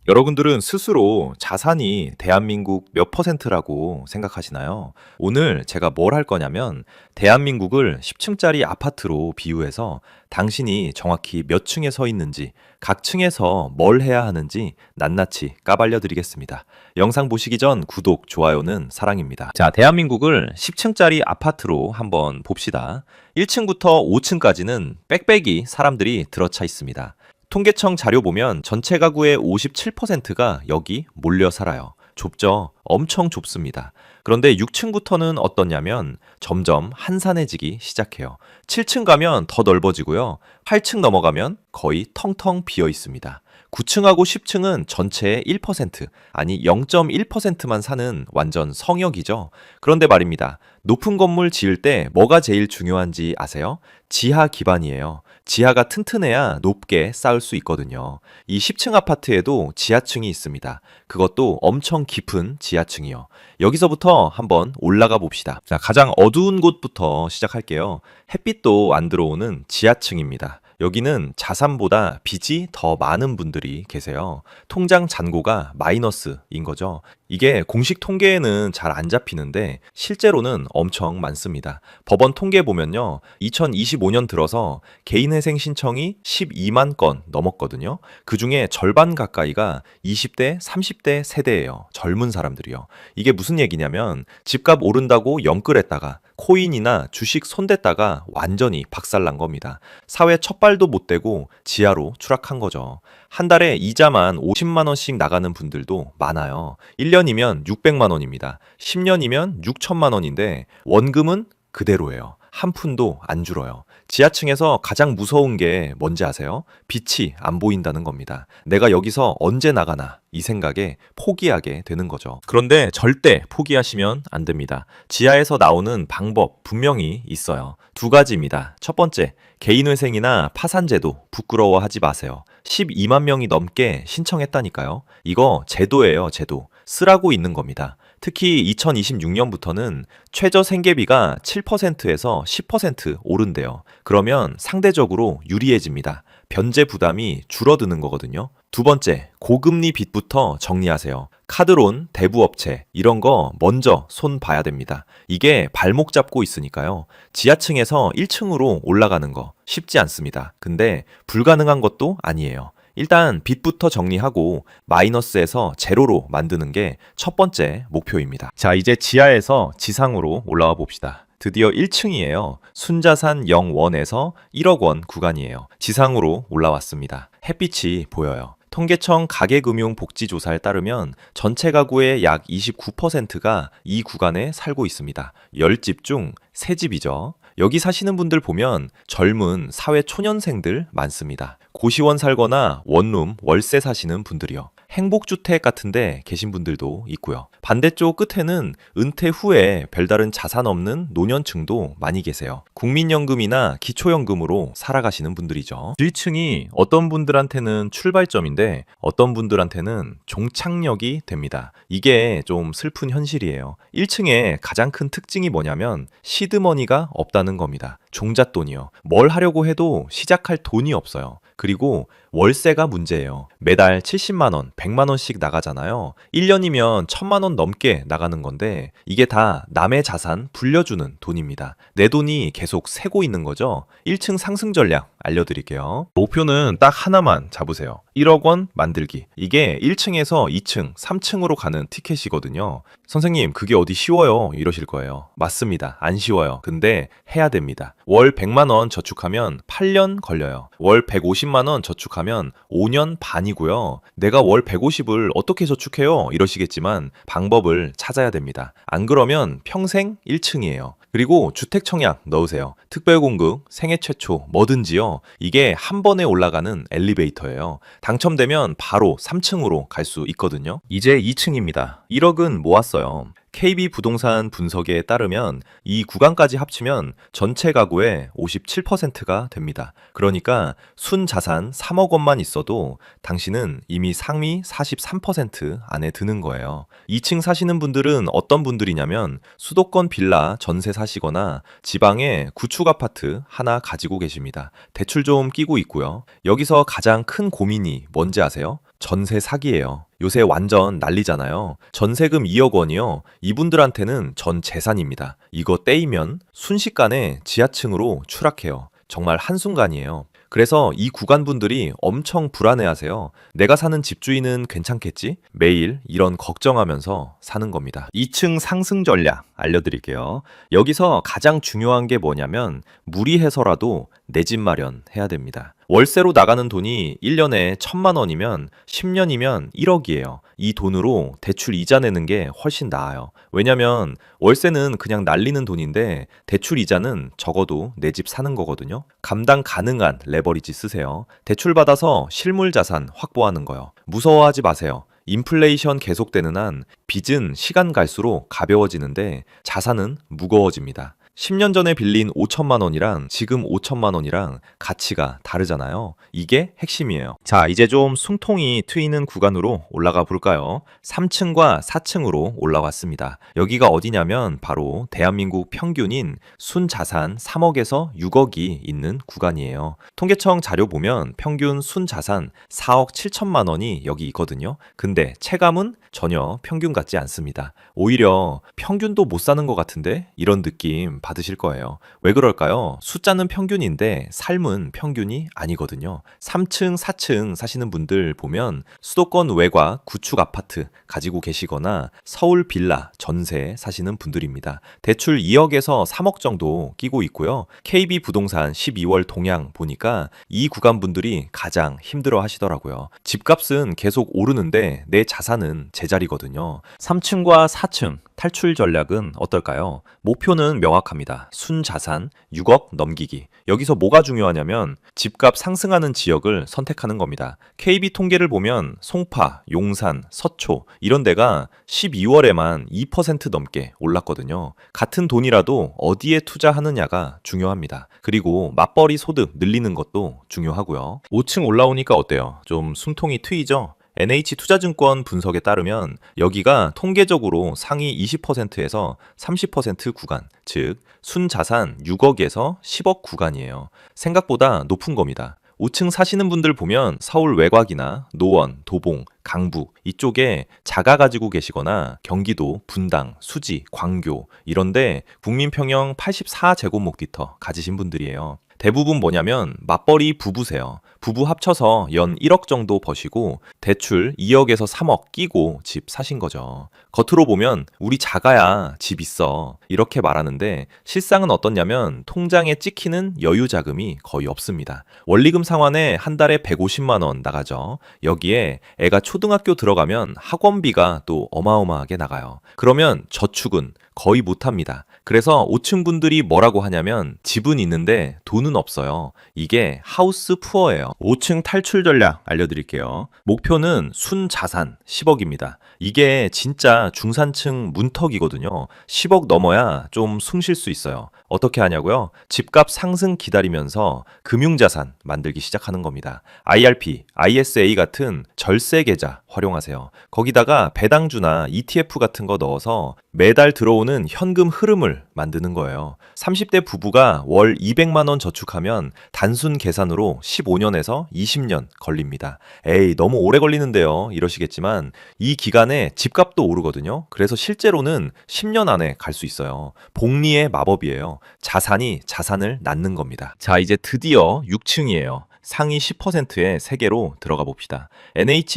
여러분들은 스스로 자산이 대한민국 몇 퍼센트라고 생각하시나요? 오늘 제가 뭘 할 거냐면 대한민국을 10층짜리 아파트로 비유해서 당신이 정확히 몇 층에 서 있는지, 각 층에서 뭘 해야 하는지 낱낱이 까발려 드리겠습니다. 영상 보시기 전 구독, 좋아요는 사랑입니다. 자, 대한민국을 10층짜리 아파트로 한번 봅시다. 1층부터 5층까지는 빽빽이 사람들이 들어차 있습니다. 통계청 자료 보면 전체 가구의 57%가 여기 몰려 살아요. 좁죠? 엄청 좁습니다. 그런데 6층부터는 어떠냐면 점점 한산해지기 시작해요. 7층 가면 더 넓어지고요. 8층 넘어가면 거의 텅텅 비어 있습니다. 9층하고 10층은 전체의 1%, 아니 0.1%만 사는 완전 성역이죠. 그런데 말입니다. 높은 건물 지을 때 뭐가 제일 중요한지 아세요? 지하 기반이에요. 지하가 튼튼해야 높게 쌓을 수 있거든요. 이 10층 아파트에도 지하층이 있습니다. 그것도 엄청 깊은 지하층이요. 여기서부터 한번 올라가 봅시다. 자, 가장 어두운 곳부터 시작할게요. 햇빛도 안 들어오는 지하층입니다. 여기는 자산보다 빚이 더 많은 분들이 계세요. 통장 잔고가 마이너스인 거죠. 이게 공식 통계에는 잘 안 잡히는데 실제로는 엄청 많습니다. 법원 통계 보면요. 2025년 들어서 개인회생 신청이 12만 건 넘었거든요. 그 중에 절반 가까이가 20대, 30대 세대예요. 젊은 사람들이요. 이게 무슨 얘기냐면 집값 오른다고 영끌했다가 코인이나 주식 손댔다가 완전히 박살난 겁니다. 사회 첫 발도 못 대고 지하로 추락한 거죠. 한 달에 이자만 50만 원씩 나가는 분들도 많아요. 1년이면 600만 원입니다. 10년이면 6천만 원인데 원금은 그대로예요. 한 푼도 안 줄어요. 지하층에서 가장 무서운 게 뭔지 아세요? 빛이 안 보인다는 겁니다. 내가 여기서 언제 나가나 이 생각에 포기하게 되는 거죠. 그런데 절대 포기하시면 안 됩니다. 지하에서 나오는 방법 분명히 있어요. 두 가지입니다. 첫 번째, 개인회생이나 파산제도 부끄러워하지 마세요. 12만 명이 넘게 신청했다니까요. 이거 제도예요, 제도. 쓰라고 있는 겁니다. 특히 2026년부터는 최저 생계비가 7%에서 10% 오른대요. 그러면 상대적으로 유리해집니다. 변제 부담이 줄어드는 거거든요. 두 번째, 고금리 빚부터 정리하세요. 카드론, 대부업체 이런 거 먼저 손 봐야 됩니다. 이게 발목 잡고 있으니까요. 지하층에서 1층으로 올라가는 거 쉽지 않습니다. 근데 불가능한 것도 아니에요. 일단 빚부터 정리하고 마이너스에서 제로로 만드는 게 첫 번째 목표입니다. 자, 이제 지하에서 지상으로 올라와 봅시다. 드디어 1층이에요. 순자산 0원에서 1억 원 구간이에요. 지상으로 올라왔습니다. 햇빛이 보여요. 통계청 가계금융복지조사에 따르면 전체 가구의 약 29%가 이 구간에 살고 있습니다. 10집 중 3집이죠. 여기 사시는 분들 보면 젊은 사회 초년생들 많습니다. 고시원 살거나 원룸, 월세 사시는 분들이요. 행복주택 같은데 계신 분들도 있고요. 반대쪽 끝에는 은퇴 후에 별다른 자산 없는 노년층도 많이 계세요. 국민연금이나 기초연금으로 살아가시는 분들이죠. 1층이 어떤 분들한테는 출발점인데 어떤 분들한테는 종착역이 됩니다. 이게 좀 슬픈 현실이에요. 1층의 가장 큰 특징이 뭐냐면 시드머니가 없다는 겁니다. 종잣돈이요. 뭘 하려고 해도 시작할 돈이 없어요. 그리고 월세가 문제예요. 매달 70만 원, 100만 원씩 나가잖아요. 1년이면 1000만 원 넘게 나가는 건데 이게 다 남의 자산 불려주는 돈입니다. 내 돈이 계속 새고 있는 거죠. 1층 상승 전략 알려드릴게요. 목표는 딱 하나만 잡으세요. 1억 원 만들기. 이게 1층에서 2층, 3층으로 가는 티켓이거든요. 선생님, 그게 어디 쉬워요? 이러실 거예요. 맞습니다. 안 쉬워요. 근데 해야 됩니다. 월 100만 원 저축하면 8년 걸려요. 월 150만 원 저축하면 5년 반이고요. 내가 월 150을 어떻게 저축해요? 이러시겠지만 방법을 찾아야 됩니다. 안 그러면 평생 1층이에요. 그리고 주택 청약 넣으세요. 특별공급, 생애 최초, 뭐든지요. 이게 한 번에 올라가는 엘리베이터예요. 당첨되면 바로 3층으로 갈 수 있거든요. 이제 2층입니다. 1억은 모았어요. KB 부동산 분석에 따르면 이 구간까지 합치면 전체 가구의 57%가 됩니다. 그러니까 순자산 3억 원만 있어도 당신은 이미 상위 43% 안에 드는 거예요. 2층 사시는 분들은 어떤 분들이냐면 수도권 빌라 전세 사시거나 지방에 구축 아파트 하나 가지고 계십니다. 대출 좀 끼고 있고요. 여기서 가장 큰 고민이 뭔지 아세요? 전세 사기예요. 요새 완전 난리잖아요. 전세금 2억 원이요. 이분들한테는 전 재산입니다. 이거 떼이면 순식간에 지하층으로 추락해요. 정말 한순간이에요. 그래서 이 구간 분들이 엄청 불안해하세요. 내가 사는 집주인은 괜찮겠지? 매일 이런 걱정하면서 사는 겁니다. 2층 상승 전략 알려드릴게요. 여기서 가장 중요한 게 뭐냐면 무리해서라도 내 집 마련해야 됩니다. 월세로 나가는 돈이 1년에 1,000만 원이면 10년이면 1억이에요. 이 돈으로 대출 이자 내는 게 훨씬 나아요. 왜냐면 월세는 그냥 날리는 돈인데 대출 이자는 적어도 내 집 사는 거거든요. 감당 가능한 레버리지 쓰세요. 대출 받아서 실물 자산 확보하는 거요. 무서워하지 마세요. 인플레이션 계속되는 한 빚은 시간 갈수록 가벼워지는데 자산은 무거워집니다. 10년 전에 빌린 5천만 원이랑 지금 5천만 원이랑 가치가 다르잖아요. 이게 핵심이에요. 자, 이제 좀 숨통이 트이는 구간으로 올라가 볼까요? 3층과 4층으로 올라왔습니다. 여기가 어디냐면 바로 대한민국 평균인 순자산 3억에서 6억이 있는 구간이에요. 통계청 자료 보면 평균 순자산 4억 7천만 원이 여기 있거든요. 근데 체감은 전혀 평균 같지 않습니다. 오히려 평균도 못 사는 것 같은데 이런 느낌 받으실 거예요. 왜 그럴까요? 숫자는 평균인데 삶은 평균이 아니거든요. 3층, 4층 사시는 분들 보면 수도권 외곽 구축 아파트 가지고 계시거나 서울 빌라 전세 사시는 분들입니다. 대출 2억에서 3억 정도 끼고 있고요. KB 부동산 12월 동향 보니까 이 구간 분들이 가장 힘들어 하시더라고요. 집값은 계속 오르는데 내 자산은 제자리거든요. 3층과 4층 탈출 전략은 어떨까요? 목표는 명확합니다. 순자산 6억 넘기기. 여기서 뭐가 중요하냐면 집값 상승하는 지역을 선택하는 겁니다. KB 통계를 보면 송파, 용산, 서초 이런 데가 12월에만 2% 넘게 올랐거든요. 같은 돈이라도 어디에 투자하느냐가 중요합니다. 그리고 맞벌이 소득 늘리는 것도 중요하고요. 5층 올라오니까 어때요? 좀 숨통이 트이죠? NH투자증권 분석에 따르면 여기가 통계적으로 상위 20%에서 30% 구간, 즉 순자산 6억에서 10억 구간이에요. 생각보다 높은 겁니다. 5층 사시는 분들 보면 서울 외곽이나 노원, 도봉, 강북 이쪽에 자가 가지고 계시거나 경기도, 분당, 수지, 광교 이런데 국민평형 84제곱미터 가지신 분들이에요. 대부분 뭐냐면 맞벌이 부부세요. 부부 합쳐서 연 1억 정도 버시고 대출 2억에서 3억 끼고 집 사신 거죠. 겉으로 보면 우리 자가야 집 있어 이렇게 말하는데 실상은 어떻냐면 통장에 찍히는 여유 자금이 거의 없습니다. 원리금 상환에 한 달에 150만 원 나가죠. 여기에 애가 초등학교 들어가면 학원비가 또 어마어마하게 나가요. 그러면 저축은 거의 못합니다. 그래서 5층 분들이 뭐라고 하냐면 집은 있는데 돈은 없어요. 이게 하우스 푸어예요. 5층 탈출 전략 알려드릴게요. 목표는 순자산 10억입니다. 이게 진짜 중산층 문턱이거든요. 10억 넘어야 좀 숨 쉴 수 있어요. 어떻게 하냐고요? 집값 상승 기다리면서 금융자산 만들기 시작하는 겁니다. IRP, ISA 같은 절세 계좌 활용하세요. 거기다가 배당주나 ETF 같은 거 넣어서 매달 들어오는 현금 흐름을 만드는 거예요. 30대 부부가 월 200만 원 저축하면 단순 계산으로 15년에서 20년 걸립니다. 에이, 너무 오래 걸리는데요. 이러시겠지만 이 기간에 집값도 오르거든요. 그래서 실제로는 10년 안에 갈 수 있어요. 복리의 마법이에요. 자산이 자산을 낳는 겁니다. 자, 이제 드디어 6층이에요. 상위 10%의 세계로 들어가 봅시다.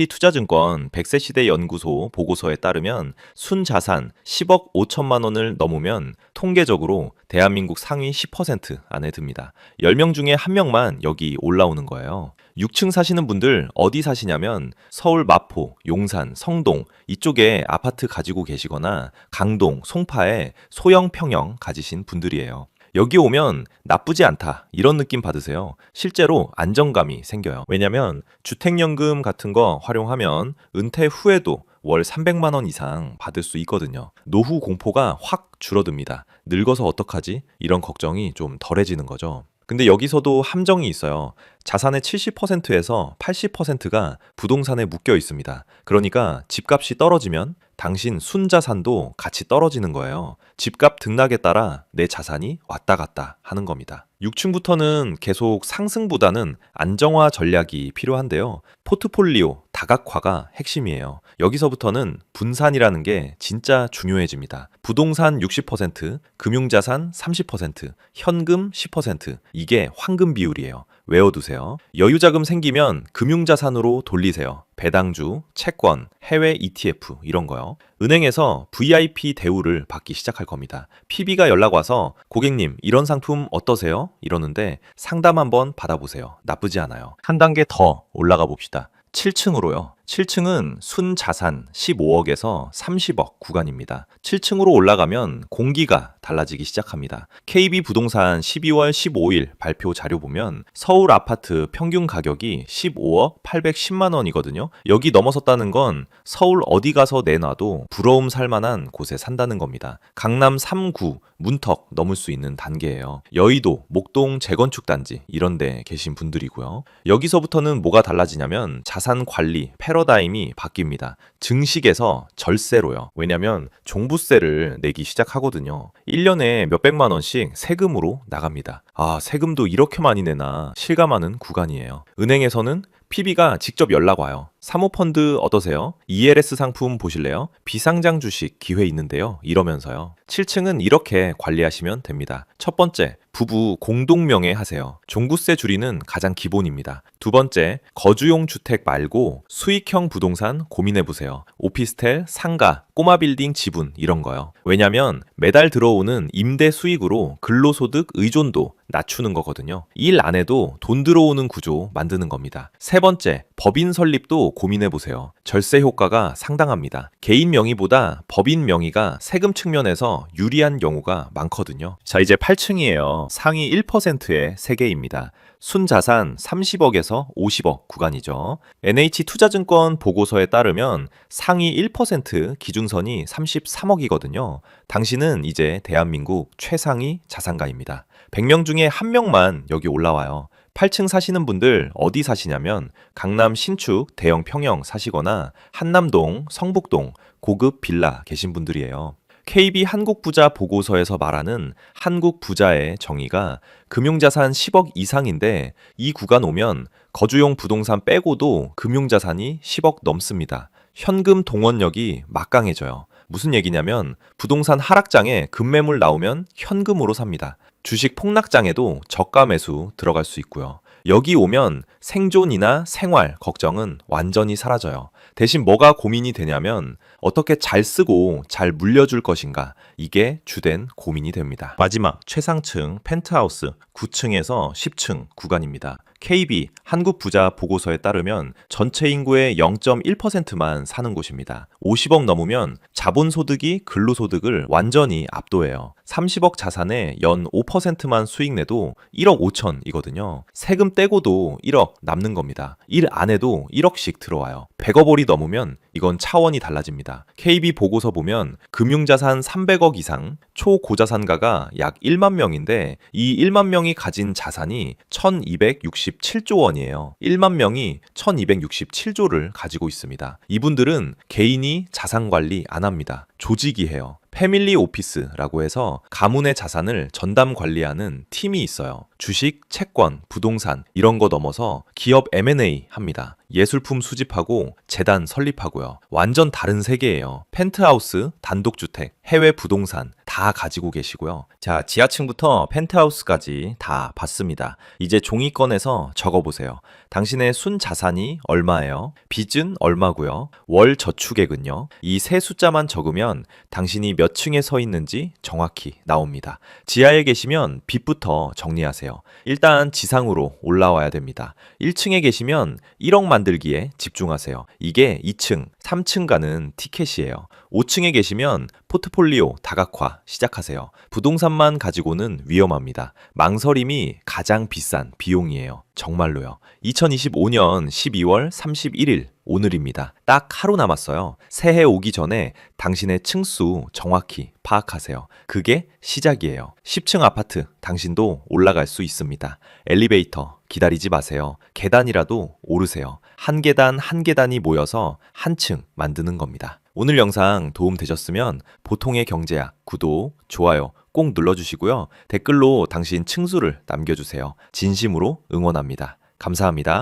NH투자증권 100세 시대 연구소 보고서에 따르면 순자산 10억 5천만 원을 넘으면 통계적으로 대한민국 상위 10% 안에 듭니다. 10명 중에 1명만 여기 올라오는 거예요. 6층 사시는 분들 어디 사시냐면 서울 마포, 용산, 성동 이쪽에 아파트 가지고 계시거나 강동, 송파에 소형 평형 가지신 분들이에요. 여기 오면 나쁘지 않다 이런 느낌 받으세요. 실제로 안정감이 생겨요. 왜냐면 주택연금 같은 거 활용하면 은퇴 후에도 월 300만 원 이상 받을 수 있거든요. 노후 공포가 확 줄어듭니다. 늙어서 어떡하지? 이런 걱정이 좀 덜해지는 거죠. 근데 여기서도 함정이 있어요. 자산의 70%에서 80%가 부동산에 묶여 있습니다. 그러니까 집값이 떨어지면 당신 순자산도 같이 떨어지는 거예요. 집값 등락에 따라 내 자산이 왔다 갔다 하는 겁니다. 6층부터는 계속 상승보다는 안정화 전략이 필요한데요. 포트폴리오 다각화가 핵심이에요. 여기서부터는 분산이라는 게 진짜 중요해집니다. 부동산 60%, 금융자산 30%, 현금 10%. 이게 황금 비율이에요. 외워두세요. 여유자금 생기면 금융자산으로 돌리세요. 배당주, 채권, 해외 ETF 이런 거요. 은행에서 VIP 대우를 받기 시작할 겁니다. PB가 연락 와서 고객님 이런 상품 어떠세요? 이러는데 상담 한번 받아보세요. 나쁘지 않아요. 한 단계 더 올라가 봅시다. 7층으로요. 7층은 순자산 15억에서 30억 구간입니다. 7층으로 올라가면 공기가 달라지기 시작합니다. KB부동산 12월 15일 발표 자료 보면 서울 아파트 평균 가격이 15억 810만 원이거든요. 여기 넘어섰다는 건 서울 어디 가서 내놔도 부러움 살 만한 곳에 산다는 겁니다. 강남 3구 문턱 넘을 수 있는 단계예요. 여의도, 목동 재건축 단지 이런 데 계신 분들이고요. 여기서부터는 뭐가 달라지냐면 자산 관리 패러다임이 바뀝니다. 증식에서 절세로요. 왜냐면 종부세를 내기 시작하거든요. 1년에 몇백만 원씩 세금으로 나갑니다. 아, 세금도 이렇게 많이 내나 실감하는 구간이에요. 은행에서는 PB가 직접 연락 와요. 사모펀드 어떠세요? ELS 상품 보실래요? 비상장 주식 기회 있는데요. 이러면서요. 7층은 이렇게 관리하시면 됩니다. 첫 번째, 부부 공동명의 하세요. 종부세 줄이는 가장 기본입니다. 두 번째, 거주용 주택 말고 수익형 부동산 고민해보세요. 오피스텔, 상가, 꼬마 빌딩 지분 이런 거요. 왜냐면 매달 들어오는 임대 수익으로 근로소득 의존도 낮추는 거거든요. 일 안 해도 돈 들어오는 구조 만드는 겁니다. 세 번째, 법인 설립도 고민해보세요. 절세 효과가 상당합니다. 개인 명의보다 법인 명의가 세금 측면에서 유리한 경우가 많거든요. 자, 이제 8층이에요. 상위 1%의 세계입니다. 순자산 30억에서 50억 구간이죠. NH투자증권 보고서에 따르면 상위 1% 기준선이 33억이거든요. 당신은 이제 대한민국 최상위 자산가입니다. 100명 중에 1명만 여기 올라와요. 8층 사시는 분들 어디 사시냐면 강남 신축 대형 평형 사시거나 한남동, 성북동 고급 빌라 계신 분들이에요. KB 한국부자 보고서에서 말하는 한국부자의 정의가 금융자산 10억 이상인데 이 구간 오면 거주용 부동산 빼고도 금융자산이 10억 넘습니다. 현금 동원력이 막강해져요. 무슨 얘기냐면 부동산 하락장에 급매물 나오면 현금으로 삽니다. 주식 폭락장에도 저가 매수 들어갈 수 있고요. 여기 오면 생존이나 생활 걱정은 완전히 사라져요. 대신 뭐가 고민이 되냐면 어떻게 잘 쓰고 잘 물려줄 것인가, 이게 주된 고민이 됩니다. 마지막 최상층 펜트하우스 9층에서 10층 구간입니다. KB 한국부자 보고서에 따르면 전체 인구의 0.1%만 사는 곳입니다. 50억 넘으면 자본소득이 근로소득을 완전히 압도해요. 30억 자산에 연 5%만 수익 내도 1억 5천이거든요. 세금 떼고도 1억 남는 겁니다. 일 안 해도 1억씩 들어와요. 100억원이 넘으면 이건 차원이 달라집니다. KB 보고서 보면 금융자산 300억 이상, 초고자산가가 약 1만 명인데 이 1만 명이 가진 자산이 1267조 원이에요. 1만 명이 1267조를 가지고 있습니다. 이분들은 개인이 자산 관리 안 합니다. 조직이 해요. 패밀리 오피스라고 해서 가문의 자산을 전담 관리하는 팀이 있어요. 주식, 채권, 부동산 이런 거 넘어서 기업 M&A 합니다. 예술품 수집하고 재단 설립하고요. 완전 다른 세계예요. 펜트하우스, 단독주택, 해외 부동산 다 가지고 계시고요. 자, 지하층부터 펜트하우스까지 다 봤습니다. 이제 종이 꺼내서 적어보세요. 당신의 순자산이 얼마예요? 빚은 얼마고요? 월 저축액은요? 이 세 숫자만 적으면 당신이 몇 층에 서 있는지 정확히 나옵니다. 지하에 계시면 빚부터 정리하세요. 일단 지상으로 올라와야 됩니다. 1층에 계시면 1억 만들기에 집중하세요. 이게 2층, 3층 가는 티켓이에요. 5층에 계시면 포트폴리오 다각화 시작하세요. 부동산만 가지고는 위험합니다. 망설임이 가장 비싼 비용이에요. 정말로요. 2025년 12월 31일 오늘입니다. 딱 하루 남았어요. 새해 오기 전에 당신의 층수 정확히 파악하세요. 그게 시작이에요. 10층 아파트 당신도 올라갈 수 있습니다. 엘리베이터 기다리지 마세요. 계단이라도 오르세요. 한 계단 한 계단이 모여서 한 층 만드는 겁니다. 오늘 영상 도움 되셨으면 보통의 경제학 구독, 좋아요 꼭 눌러주시고요. 댓글로 당신 층수를 남겨주세요. 진심으로 응원합니다. 감사합니다.